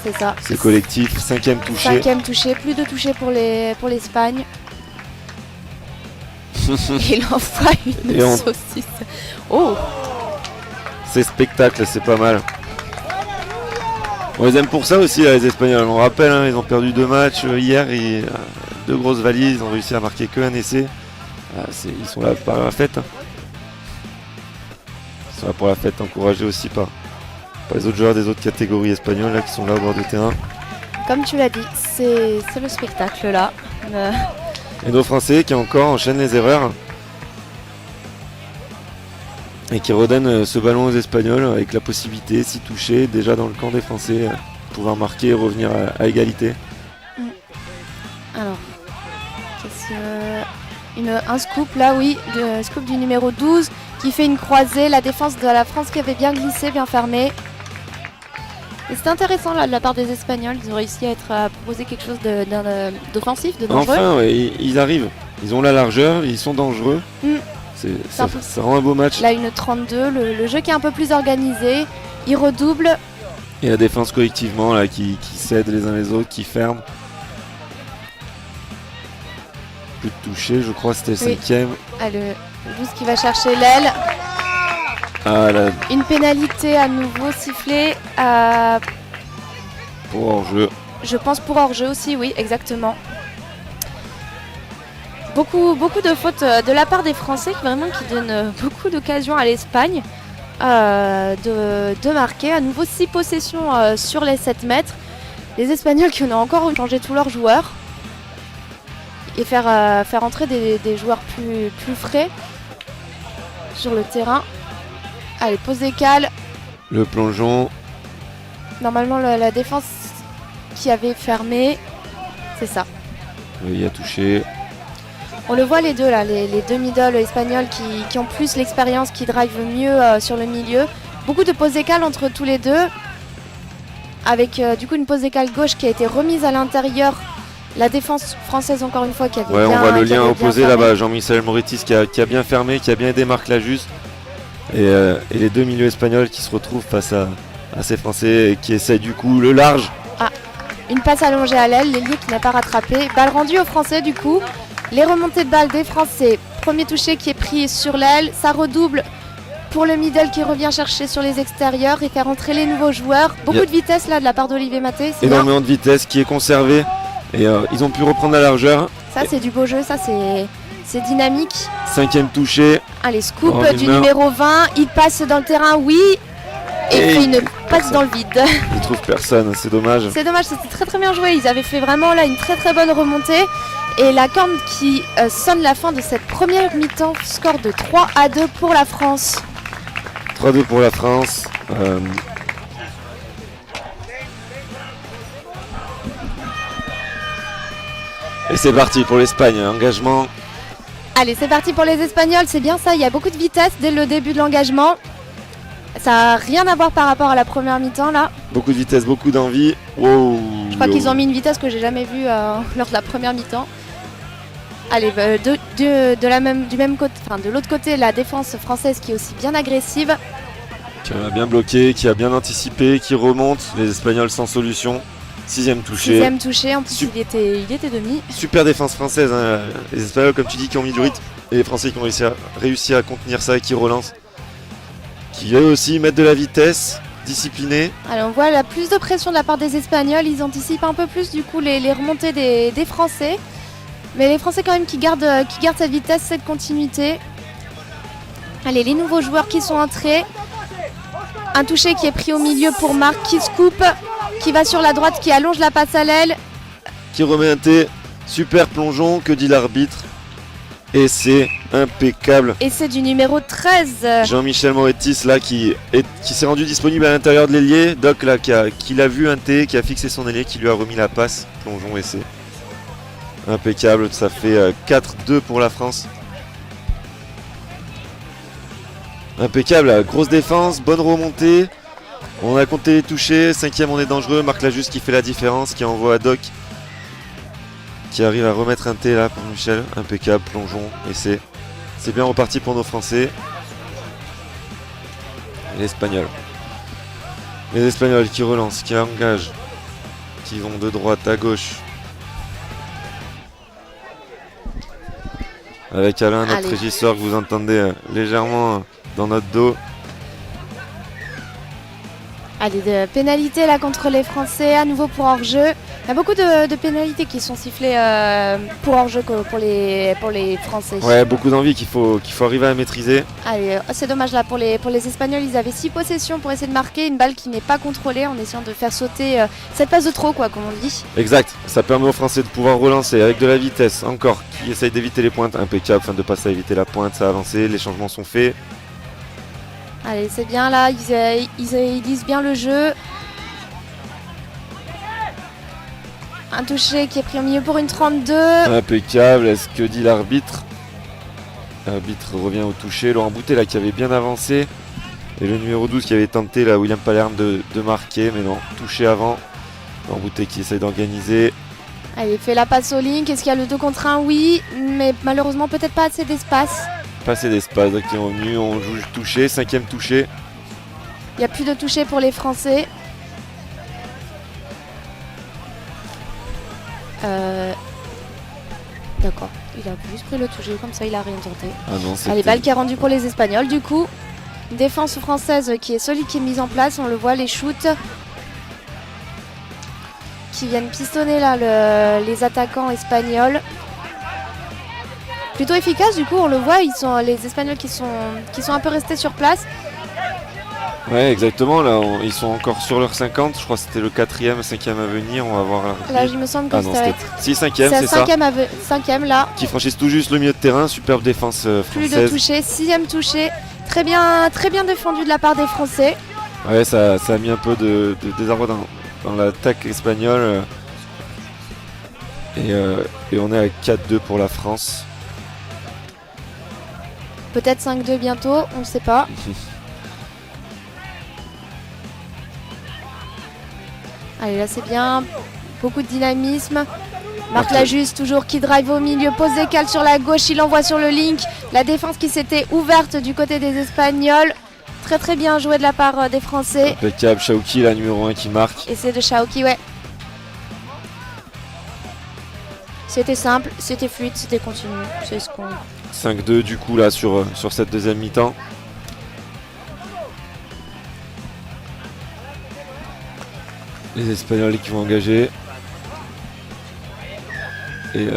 C'est ça. C'est collectif, 5e touché. 5e touché, plus de touchés pour l'Espagne. Et il envoie une saucisse. Oh! C'est spectacle, c'est pas mal. On les aime pour ça aussi, là, les Espagnols. On rappelle, hein, ils ont perdu 2 matchs hier, et 2 grosses valises, ils ont réussi à marquer qu'un essai. Ils sont là par la fête. Hein. Ils sont là pour la fête, encouragés aussi par les autres joueurs des autres catégories espagnoles là, qui sont là au bord du terrain. Comme tu l'as dit, c'est le spectacle là. Et nos Français qui encore enchaînent les erreurs et qui redonnent ce ballon aux Espagnols avec la possibilité, si touché, déjà dans le camp des Français, de pouvoir marquer et revenir à égalité. Alors, un scoop là, oui, le scoop du numéro 12 qui fait une croisée, la défense de la France qui avait bien glissé, bien fermé. Et c'était intéressant là de la part des Espagnols, ils ont réussi à proposer quelque chose d'offensif, de dangereux. Enfin, ouais, ils arrivent, ils ont la largeur, ils sont dangereux. Ça rend un beau match. Là, une 32, le jeu qui est un peu plus organisé, il redouble. Et la défense collectivement là, qui cède les uns les autres, qui ferme. Plus de toucher, je crois c'était le 5e. Ah, le 12 qui va chercher l'aile. Une pénalité à nouveau sifflée. Pour hors-jeu. Je pense pour hors-jeu aussi, oui, exactement. Beaucoup de fautes de la part des Français qui donnent beaucoup d'occasions à l'Espagne de marquer. À nouveau 6 possessions sur les 7 mètres. Les Espagnols qui ont encore changé tous leurs joueurs. Et faire entrer des joueurs plus frais sur le terrain. Allez, pose des cales. Le plongeon. Normalement, la défense qui avait fermé, c'est ça. Il y a touché. On le voit les deux là, les deux middle espagnols qui ont plus l'expérience, qui drivent mieux sur le milieu. Beaucoup de pose des cales entre tous les deux. Avec du coup une pose des cales gauche qui a été remise à l'intérieur. La défense française encore une fois qui avait bien... on voit le lien opposé là-bas, Jean-Michel Moretis qui a bien fermé, qui a bien aidé Marc Lajus. Et les deux milieux espagnols qui se retrouvent face à ces Français et qui essayent du coup le large. Une passe allongée à l'aile, l'ailier qui n'a pas rattrapé. Balle rendue aux Français du coup. Les remontées de balles des Français. Premier touché qui est pris sur l'aile. Ça redouble pour le middle qui revient chercher sur les extérieurs et faire entrer les nouveaux joueurs. Beaucoup de vitesse là de la part d'Olivier Maté. Énormément de vitesse qui est conservée. Et ils ont pu reprendre la largeur. Ça c'est du beau jeu, ça c'est dynamique. 5e touché. Allez, scoop du numéro 20. Il passe dans le terrain, oui. Et fait une passe dans le vide. Il trouve personne, c'est dommage. C'est dommage, c'était très très bien joué. Ils avaient fait vraiment là une très très bonne remontée. Et la corne qui sonne la fin de cette première mi-temps. Score de 3-2 pour la France. 3-2 pour la France. Et c'est parti pour l'Espagne, engagement. Allez, c'est parti pour les Espagnols, c'est bien ça, il y a beaucoup de vitesse dès le début de l'engagement. Ça n'a rien à voir par rapport à la première mi-temps là. Beaucoup de vitesse, beaucoup d'envie. Wow. Je crois qu'ils ont mis une vitesse que j'ai jamais vue lors de la première mi-temps. Allez, de l'autre côté, la défense française qui est aussi bien agressive. Qui a bien bloqué, qui a bien anticipé, qui remonte. Les Espagnols sans solution. 6e touché. 6e touché, en plus il était demi. Super défense française, hein. Les Espagnols comme tu dis qui ont mis du rythme. Et les Français qui ont réussi à contenir ça et qui relancent. Qui eux aussi mettent de la vitesse, disciplinés. Alors on voit la plus de pression de la part des Espagnols, ils anticipent un peu plus du coup les remontées des Français. Mais les Français quand même qui gardent cette vitesse, cette continuité. Allez, les nouveaux joueurs qui sont entrés. Un touché qui est pris au milieu pour Marc, qui scoop, qui va sur la droite, qui allonge la passe à l'aile. Qui remet un T, super plongeon, que dit l'arbitre. Et c'est impeccable. Et c'est du numéro 13. Jean-Michel Moretis là qui s'est rendu disponible à l'intérieur de l'ailier. Doc là qui l'a vu un T, qui a fixé son ailier, qui lui a remis la passe. Plongeon et c'est impeccable. Ça fait 4-2 pour la France. Impeccable, grosse défense, bonne remontée. On a compté les touchés, 5e on est dangereux. Marc Lajus qui fait la différence, qui envoie à Doc. Qui arrive à remettre un T là pour Michel. Impeccable, plongeon, et c'est bien reparti pour nos Français. Et l'Espagnol. Les Espagnols qui relancent, qui engagent, qui vont de droite à gauche. Avec Alain, notre Allez. régisseur que vous entendez légèrement dans notre dos. Allez, de pénalité là contre les Français, à nouveau pour hors-jeu. Il y a beaucoup de pénalités qui sont sifflées pour hors-jeu pour les Français. Ouais, beaucoup d'envie qu'il faut arriver à maîtriser. Allez, c'est dommage là pour les Espagnols, ils avaient 6 possessions pour essayer de marquer une balle qui n'est pas contrôlée en essayant de faire sauter cette passe de trop quoi, comme on dit. Exact, ça permet aux Français de pouvoir relancer avec de la vitesse encore, qui essaye d'éviter les pointes, impeccable, fin de passer à éviter la pointe, ça a avancé, les changements sont faits. Allez, c'est bien là, ils lisent bien le jeu. Un touché qui est pris au milieu pour une 32. Impeccable, est-ce que dit l'arbitre? L'arbitre revient au toucher, Laurent Boutet là qui avait bien avancé. Et le numéro 12 qui avait tenté là, William Palerme de marquer, mais non, touché avant. Laurent Boutet qui essaye d'organiser. Allez, il fait la passe aux lignes, est-ce qu'il y a le 2 contre 1? Oui, mais malheureusement peut-être pas assez d'espace. Pas assez d'espace, donc qui est revenu, on joue touché, 5e touché. Il n'y a plus de touché pour les Français. D'accord, il a juste pris le touché, comme ça il a rien tenté. Ah non, c'était... Allez, balle qui est rendue pour les Espagnols du coup. Une défense française qui est solide, qui est mise en place, on le voit, les shoots qui viennent pistonner là les attaquants espagnols. Plutôt efficace du coup, on le voit, les Espagnols qui sont un peu restés sur place. Ouais, exactement, là ils sont encore sur leur 50, je crois que c'était le 4e, 5e à venir, on va voir l'arbitre. Là, il me semble que Ah non, ça va c'était... être... Si, 5e, c'est ça. 5e là. Qui franchissent tout juste le milieu de terrain, superbe défense Plus française. de toucher, 6e touché. Très bien défendu de la part des Français. Ouais, ça a mis un peu de désarroi dans l'attaque espagnole. Et on est à 4-2 pour la France. Peut-être 5-2 bientôt, on ne sait pas. Allez, là c'est bien. Beaucoup de dynamisme. Marc Lajuste toujours qui drive au milieu, pose des cales sur la gauche, il envoie sur le link. La défense qui s'était ouverte du côté des Espagnols. Très très bien joué de la part des Français. Impeccable, Chaouki, la numéro 1 qui marque. Et c'est de Chaouki, ouais. C'était simple, c'était fluide, c'était continu. C'est ce qu'on... 5-2 du coup là sur cette deuxième mi-temps. Les Espagnols qui vont engager. Et